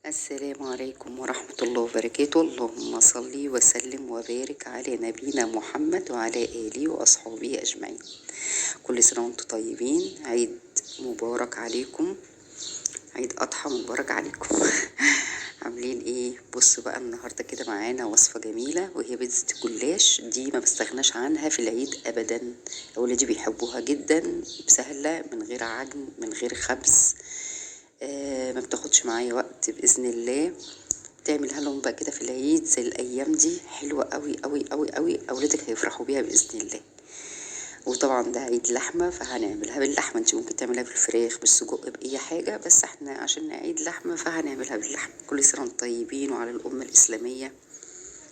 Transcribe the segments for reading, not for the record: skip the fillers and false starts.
السلام عليكم ورحمة الله وبركاته. اللهم صل وسلم وبارك على نبينا محمد وعلى آله وأصحابه أجمعين. كل سنة وانتم طيبين، عيد مبارك عليكم، عيد أضحى مبارك عليكم. عاملين ايه؟ بصوا بقى النهاردة كده معانا وصفة جميلة، وهي بيتزا الجلاش. دي ما بستغناش عنها في العيد أبدا، أولادي بيحبوها جدا، سهلة من غير عجن من غير خبز. ما بتاخدش معايا وقت بإذن الله. تعملها لهم بقى كده في العيد زي الأيام دي، حلوة قوي قوي قوي قوي، أولادك هيفرحوا بيها بإذن الله. وطبعا ده عيد لحمة، فهنعملها باللحمة. انت ممكن تعملها بالفراخ بالسجق بأي حاجة، بس احنا عشان عيد لحمة فهنعملها باللحمة. كل سنة وانتم طيبين وعلى الأمة الإسلامية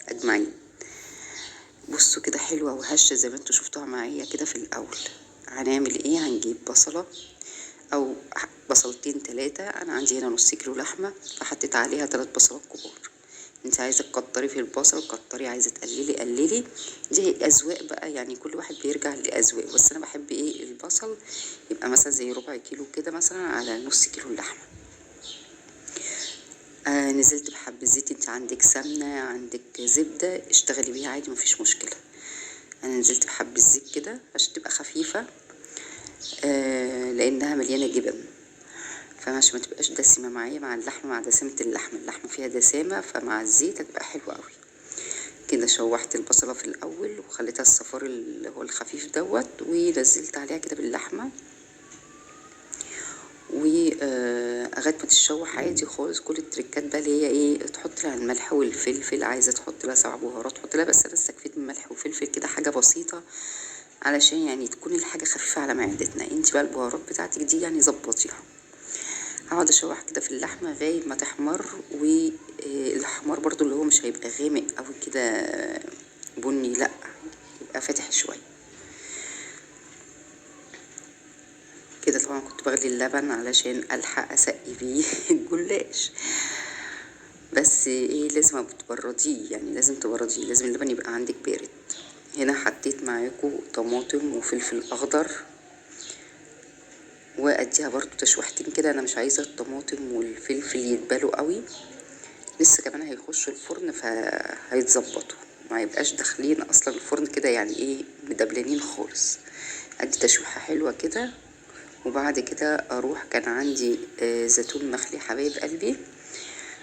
أجمعين. بصوا كده حلوة وهشة زي ما انتوا شفتوها معايا كده. في الأول هنعمل ايه؟ هنجيب بصلة او بصلتين 3. انا عندي هنا نص كيلو لحمه، فحطيت عليها 3 بصلات كبار. انت عايزه تكتري في البصل كتري، عايزه تقللي قللي، دي اذواق بقى، يعني كل واحد بيرجع لاذواق. بس انا بحب ايه؟ البصل يبقى مثلا زي ربع كيلو كده مثلا على نص كيلو اللحمه. نزلت بحب زيت، انت عندك سمنه عندك زبده اشتغلي بيها عادي مفيش مشكله. انا نزلت بحب الزيت كده عشان تبقى خفيفه، لانها مليانه جبن، فعشان ما تبقاش دسمة معايا مع اللحمة، مع دسامة اللحمة فيها دسامة، فمع الزيت هتبقى حلوة قوي كده. شوحت البصلة في الأول وخليتها الصفار اللي هو الخفيف دوت، ونزلت عليها كده باللحمة، ولغاية ما تتشوح عادي خالص. كل التريكات بقى اللي هي ايه، تحط لها الملح والفلفل، عايزة تحط لها 7 بهارات تحط لها، بس انا استكفيت من ملح وفلفل كده، حاجة بسيطة علشان يعني تكون الحاجة خفيفة على معدتنا. انت بقى البهارات بتاعتك دي يعني ظبطيها. هقعد اشوح كده في اللحمه لغايه ما تحمر، والحمار برضو اللي هو مش هيبقى غامق قوي كده بني، لا يبقى فاتح شويه كده. طبعا كنت بغلي اللبن علشان الحق اسقي بيه الجلاش، بس ايه لازم تبرديه، يعني لازم تبرديه، لازم اللبن يبقى عندك بارد. هنا حطيت معاكم طماطم وفلفل اخضر، واديها برضو تشويحتين كده. انا مش عايزه الطماطم والفلفل يتبالوا قوي، لسه كمان هيخشوا الفرن فهيتظبطوا، ما يبقاش داخلين اصلا الفرن كده يعني ايه مدبلانين خالص. ادي تشويحه حلوه كده، وبعد كده اروح. كان عندي زيتون مخلي حبايب قلبي،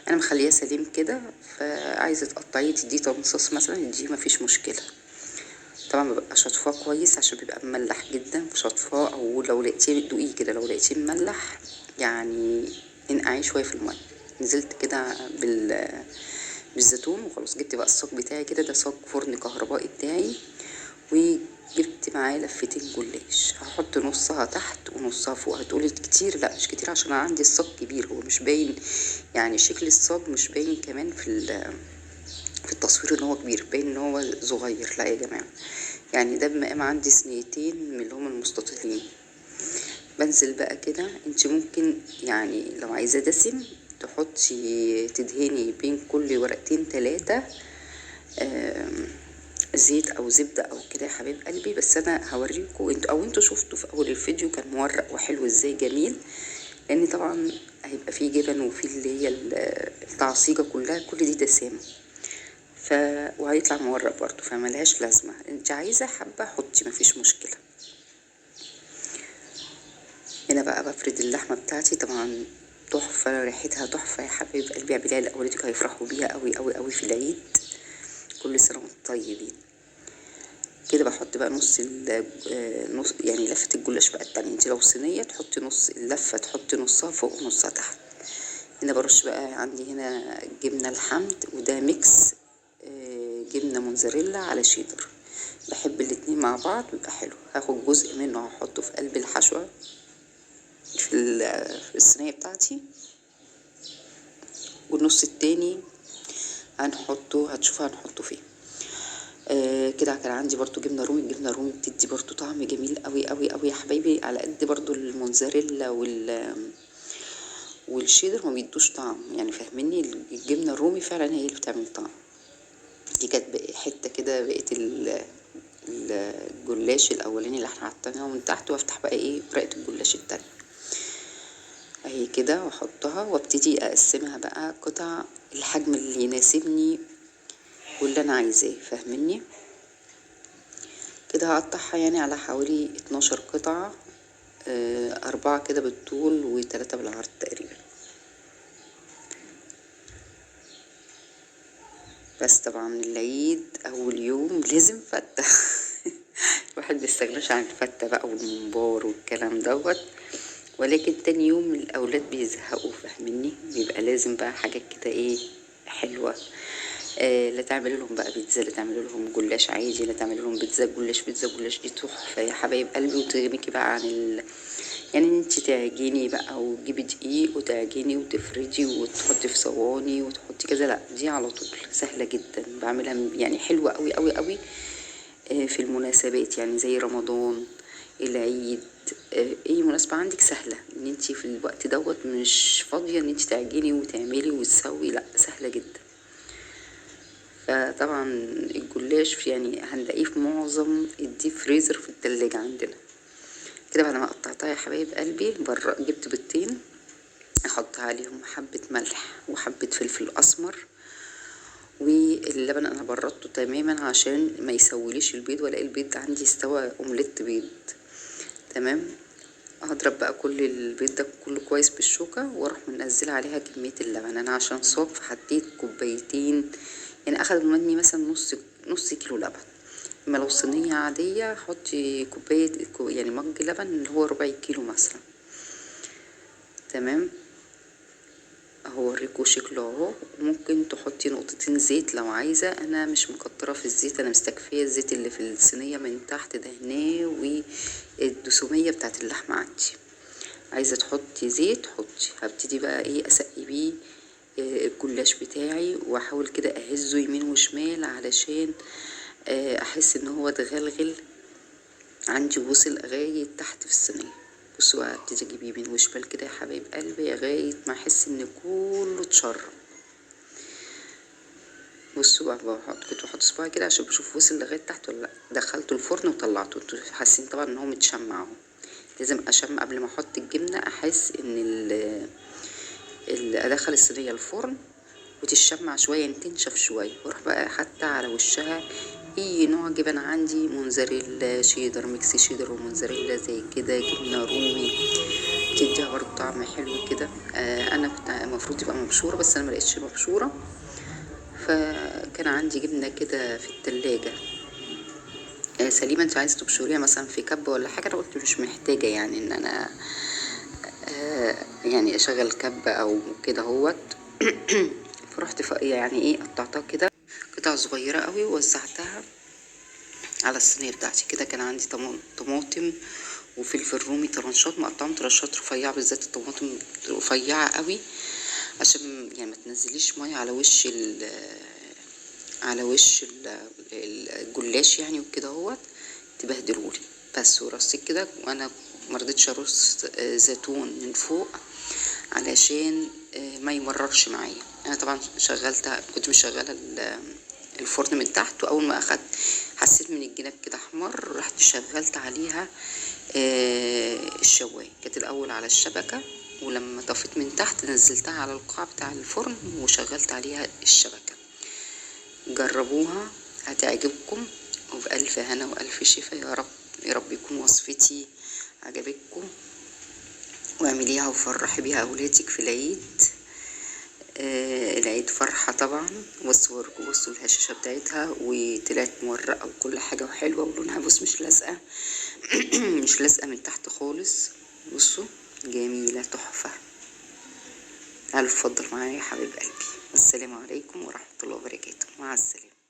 انا مخليه سليم كده، فعايزه تقطعيه تديه طماطم مثلا دي مفيش مشكله. طبعا ببقى شطفاه كويس عشان بيبقى مملح جدا، شطفاه، او لو لقيتيه دوقيه كده، لو لقيتيه مملح يعني انقعيه شويه في الميه. نزلت كده بالزيتون وخلاص. جبت بقى الصاج بتاعي كده، ده صاج فرن كهربائي بتاعي، وجبت معاه لفتين جلاش. هحط نصها تحت ونصها فوق. هتقولي كتير، لا مش كتير عشان انا عندي الصاج كبير، هو مش باين يعني شكل الصاج مش باين كمان في التصوير ان هو كبير، باين ان هو صغير. لا يا جماعه، يعني ده بمقام عندي صينيتين من اللي هم المستطيلين. بنزل بقى كده. انت ممكن يعني لو عايزه دسم تحطي تدهني بين كل ورقتين 3 زيت او زبده او كده يا حبيب قلبي، بس انا هوريكم انتوا شفتوا في اول الفيديو كان مورق وحلو ازاي، جميل. لان طبعا هيبقى فيه جبن وفيه اللي هي التعصيجه كلها، كل دي دسامه، وهيطلع مورق برضو، فملهاش لازمه. انت عايزه حبه حطي مفيش مشكله. هنا بقى بفرد اللحمه بتاعتي، طبعا تحفه، ريحتها تحفه يا حبيب قلبي. اعمليها لاولادك هيفرحوا بيها قوي قوي قوي في العيد. كل سنه وانتم طيبين. كده بحط بقى نص يعني لفة الجلاش بقى التانية. انت لو صينية تحطي نص اللفة، تحطي نصها فوق ونصها تحت. هنا برش بقى عندي هنا جبنة الحمد، وده ميكس جبنة موتزاريلا على شيدر، بحب الاتنين مع بعض بيبقى حلو. هاخد جزء منه هحطه في قلب الحشوة في الصينية بتاعتي، والنص التاني هتشوفوا هنحطه فين. كده كان عندي برضو جبنه رومي. الجبنه الرومي بتدي برضو طعم جميل قوي قوي قوي يا حبايبي، على قد برضو الموتزاريلا والشيدر ما بيدوش طعم، يعني فاهميني. الجبنه الرومي فعلا هي اللي بتعمل طعم. دي كانت بقى حته كده، بقيت الجلاش الاولاني اللي احنا حطيناه من تحت، وافتح بقى ايه ورقه الجلاش التانية. اهي كده، واحطها وابتدي اقسمها بقى قطع الحجم اللي يناسبني واللي انا عايزاه، فاهمني؟ كده هقطعها يعني على حوالي 12 قطعة، 4 كده بالطول و3 بالعرض تقريبا. بس طبعا العيد اول يوم لازم فتة الواحد بيستغناش عن الفتة بقى والممبار والكلام دوت، ولكن تاني يوم الاولاد بيزهقوا، فاهمني؟ بيبقى لازم بقى حاجات كده ايه حلوة. لا تعمل لهم بقى بيتزا، لا تعمل لهم جلاش عادي، لا تعمل لهم بيتزا جلاش، بيتزا جلاش دي تحفة يا حبايب قلبي. وتغنيكي بقى عن يعني انت تعجني بقى وتجيبي دقيق وتعجني وتفردي وتحطي في صواني وتحطي كذا، لا دي على طول سهلة جدا، بعملها يعني حلوة قوي قوي قوي. في المناسبات يعني زي رمضان، العيد، اي مناسبة عندك سهلة ان انت في الوقت دوت مش فاضية ان انت تعجني وتعملي وتسوي، لا سهلة جدا. فطبعا الجلاش يعني هنلاقيه في معظم الديب فريزر في التلاجة عندنا. كده بعد ما قطعتها يا حبايب قلبي بره، جبت بيضتين احط عليهم حبة ملح وحبة فلفل اسمر، واللبن انا بردته تماما عشان ما يسويليش البيض، ولا البيض عندي استوى اومليت بيض. تمام. هضرب بقى كل البيض ده كله كويس بالشوكة، واروح منزله عليها كمية اللبن. انا عشان صاب حطيت كوبايتين، يعني اخد مني مثلا نص كيلو لبن. اما لو صينية عادية حطي كوباية يعني مج لبن اللي هو ربع كيلو مثلا. تمام. هوريكوا شكله اهو. ممكن تحطي نقطتين زيت لو عايزة، انا مش مكترة في الزيت، انا مستكفية الزيت اللي في الصينية من تحت دهناه والدسومية بتاعت اللحمة عندي. عايزة تحطي زيت حطي. هبتدي بقى ايه اسقي بيه الجلاش بتاعي، واحاول كده اهزه يمين وشمال علشان احس ان هو اتغلغل عندي ووصل لغاية تحت في الصينية. بصوا بقى ابتدي اجيب يمين وشمال كده يا حبايب قلبي لغاية ما احس ان كله اتشرب. بصوا بقى كنت بحط صباعي كده عشان بشوف وصل لغاية تحت ولا لا. دخلته الفرن وطلعته، انتوا حاسين طبعا ان هو متشمع اهو. لازم اشم قبل ما احط الجبنة، احس ان ادخل الصينية الفرن وتشمع شوية، يعني تنشف شوية، واروح بقى حتى على وشها اي نوع جبن عندي، موزاريلا، شيدر، ميكس شيدر وموزاريلا زي كده، جبنة رومي، تديها برضه طعم حلو كده. انا كنت المفروض تبقى مبشورة بس انا ملقتش مبشورة، فكان عندي جبنة كده في التلاجة سليمة. انت عايزة تبشريها مثلا في كب ولا حاجة؟ انا قلت مش محتاجة يعني ان انا يعني اشغل كب او كده هوت فرحت يعني ايه قطعتها كده قطع صغيرة قوي ووزعتها على الصينية بتاعتي. كده كان عندي طماطم وفلفل رومي طرنشات، مقطعهم طرنشات رفيعة، بالذات الطماطم رفيعة قوي عشان يعني ما تنزليش مية على وش الجلاش يعني وكده هوت تبهدلولي. بس ورصيت كده، وانا مرضتش ارص زيتون من فوق علشان ما يمررش معايا. انا طبعا كنت مشغله الفرن من تحت، واول ما اخدت حسيت من الجناب كده احمر، رحت شغلت عليها الشوايه. كانت الاول على الشبكه، ولما طفيت من تحت نزلتها على القاع بتاع الفرن وشغلت عليها الشبكه. جربوها هتعجبكم، وبألف هنا وألف شفا يا رب. يا رب يكون وصفتي عجبتكم، واعمليها وفرحي بيها أولادك في العيد. العيد فرحة طبعا. بصوا الهشاشة بتاعتها وطلعت مورقة وكل حاجة وحلوة، ولونها بص مش لازقة مش لازقة من تحت خالص. بصوا جميلة تحفة. تعالوا اتفضل معايا يا حبيب قلبي. والسلام عليكم ورحمة الله وبركاته. مع السلامة.